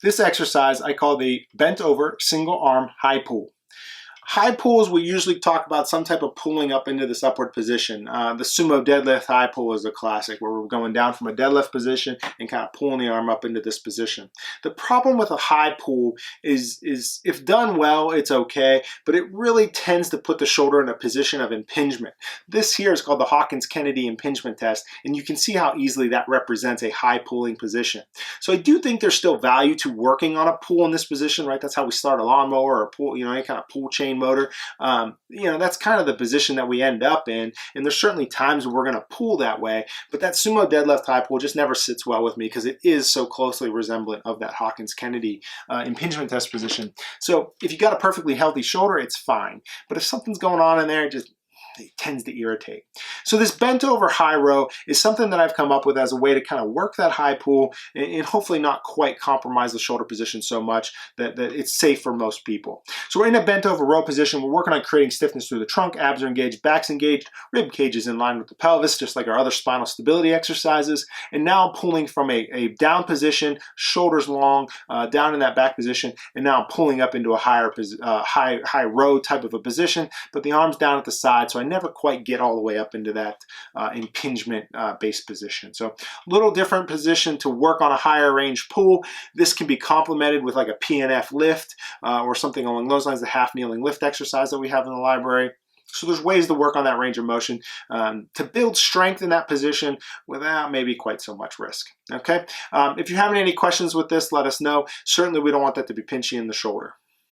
This exercise I call the bent over single arm high pull. High pulls, we usually talk about some type of pulling up into this upward position. The sumo deadlift high pull is a classic where we're going down from a deadlift position and kind of pulling the arm up into this position. The problem with a high pull is if done well, it's okay, but it really tends to put the shoulder in a position of impingement. This here is called the Hawkins-Kennedy impingement test, and you can see how easily that represents a high pulling position. So I do think there's still value to working on a pull in this position, right? That's how we start a lawnmower or a pull, any kind of pull chain motor. That's kind of the position that we end up in, and there's certainly times where we're going to pull that way, but that sumo deadlift high pull just never sits well with me because it is so closely resemblant of that Hawkins-Kennedy impingement test position. So if you got a perfectly healthy shoulder, it's fine, but if something's going on in there, it tends to irritate. So this bent over high row is something that I've come up with as a way to kind of work that high pull and hopefully not quite compromise the shoulder position so much that it's safe for most people. So we're in a bent over row position. We're working on creating stiffness through the trunk, abs are engaged, back's engaged, rib cage is in line with the pelvis, just like our other spinal stability exercises. And now pulling from a down position, shoulders long, down in that back position, and now pulling up into a higher high row type of a position, but the arms down at the side, so I never quite get all the way up into that impingement based position. So a little different position to work on a higher range pull. This can be complemented with like a PNF lift or something along those lines, the half kneeling lift exercise that we have in the library. So there's ways to work on that range of motion to build strength in that position without maybe quite so much risk. Okay, if you're having any questions with this, let us know. Certainly we don't want that to be pinchy in the shoulder.